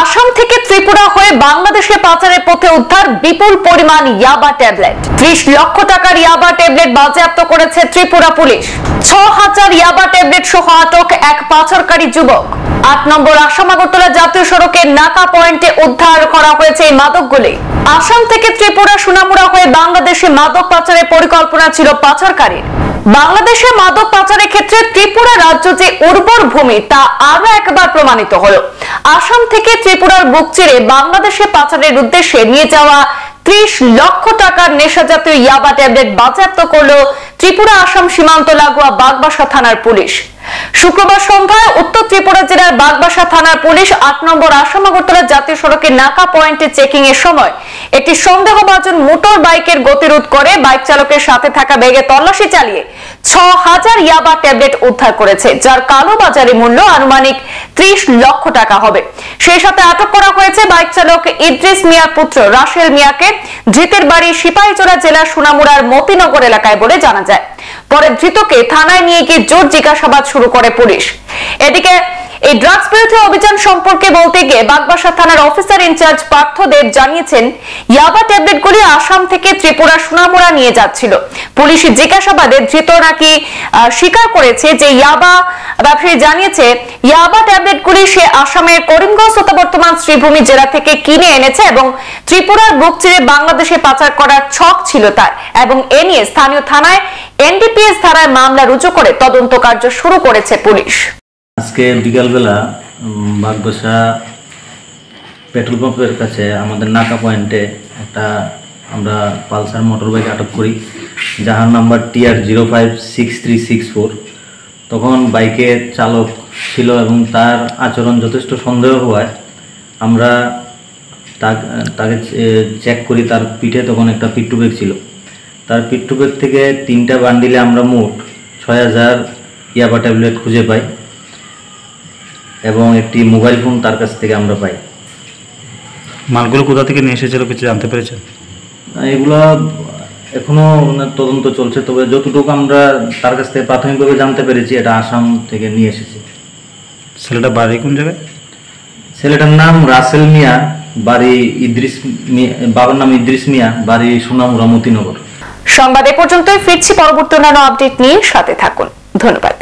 আসাম থেকে ত্রিপুরা হয়ে বাংলাদেশে পাচারের পথে উদ্ধার বিপুল পরিমাণ ইয়াবা ট্যাবলেট। 30 লক্ষ টাকার ইয়াবা ট্যাবলেট বাজেয়াপ্ত করেছে ত্রিপুরা পুলিশ। 6000 ইয়াবা ট্যাবলেট সহ আটক এক পাচারকারী যুবক। 8 নম্বর আসাম আগরতলা জাতীয় সড়কের নাকা পয়েন্টে উদ্ধার করা হয়েছে এই মাদকগুলি। আসাম থেকে ত্রিপুরা সোনামুড়া হয়ে বাংলাদেশে মাদক পাচারের পরিকল্পনা ছিল পাচারকারীর। বাংলাদেশে মাদক পাচারের ক্ষেত্রে ত্রিপুরা রাজ্য যে উর্বর ভূমি তা আরো একবার প্রমাণিত হলো। আসাম থেকে ত্রিপুরার বুক চিরে বাংলাদেশে পাচারের উদ্দেশ্যে নিয়ে যাওয়া 30 লক্ষ টাকার নেশাজাতীয় ইয়াবা ট্যাবলেট বাজেয়াপ্ত করলো ত্রিপুরা আসাম সীমান্ত লাগোয়া বাগবাসা থানার পুলিশ। শুক্রবার সন্ধ্যায় উত্তর ত্রিপুরা জেলার বাগবাসা থানার পুলিশ 8 নম্বর আসাম আগরতলা জাতীয় সড়কের নাকা পয়েন্টে চেকিং এর সময় একটি সন্দেহভাজন মোটর বাইকের গতিরোধ করে বাইক চালকের সাথে থাকা ব্যাগে তল্লাশি চালিয়ে 6000 ইয়াবা ট্যাবলেট উদ্ধার করেছে, যার কালো বাজারে মূল্য আনুমানিক 30 লক্ষ টাকা হবে। সেই সাথে আটক করা হয়েছে বাইক চালক ইদ্রিস মিয়ার পুত্র রাসেল মিয়াকে। ধৃতের বাড়ি সিপাহীজলা জেলার সোনামুড়ার মতিনগর এলাকায় বলে জানা যায়। পরে ধৃতকে থানায় নিয়ে গিয়ে জোর জিজ্ঞাসাবাদ শুরু করে পুলিশ। এদিকে এই ড্রাগস বিরোধী অভিযান সম্পর্কে বলতে গিয়ে বাগবাসা থানার অফিসার ইনচার্জ পার্থ দেব জানিয়েছেন, ইয়াবা ট্যাবলেটগুলি আসাম থেকে ত্রিপুরা সোনামুড়া নিয়ে যাচ্ছিল। পুলিশের জিজ্ঞাসাবাদে ধৃত নাকি স্বীকার করেছে যে ইয়াবা ব্যবসায়ী জানিয়েছে ইয়াবা ট্যাবলেটগুলি সে আসামের করিমগঞ্জ তথা বর্তমান শ্রীভূমি জেলা থেকে কিনে এনেছে এবং ত্রিপুরার বুক চিরে বাংলাদেশে পাচার করার ছক ছিল তার, এবং এ নিয়ে স্থানীয় থানায় এনডিপিএস ধারায় মামলা রুজু করে তদন্ত কার্য শুরু করেছে পুলিশ। আজকে বিকালবেলা বাগবাসা পেট্রোল পাম্পের কাছে আমাদের নাকা পয়েন্টে একটা আমরা পালসার মোটর বাইক আটক করি, যার নাম্বার TR 056364। তখন বাইকের চালক ছিল এবং তার আচরণ যথেষ্ট সন্দেহ হওয়ায় আমরা তাকে চেক করি। তার পিঠে তখন একটা পিট্টু ব্যাগ ছিল। তার পিট্টু ব্যাগ থেকে 3টা বান্ডিলে আমরা মোট 6000 ইয়াবা ট্যাবলেট খুঁজে পাই এবং একটি মোবাইল ফোন তার কাছ থেকে আমরা পাই। মালগুলো কোথা থেকে নিয়ে এসেছিল কিছু জানতে পেরেছেন? এগুলো এখনো তদন্ত চলছে, তবে যতটুকু আমরা তার কাছ থেকে প্রাথমিকভাবে জানতে পেরেছি এটা আসাম থেকে নিয়ে এসেছে। ছেলেটা বাড়ি কোন জায়গায়? ছেলেটার নাম রাসেল মিয়া, বাড়ি ইদ্রিস মিয়া, বাবার নাম ইদ্রিস মিয়া, বাড়ি সোনামুড়া মতিনগর। সংবাদ এ পর্যন্তই, ফিরছি পরবর্তী অন্যান্য আপডেট নিয়ে, সাথে থাকুন। ধন্যবাদ।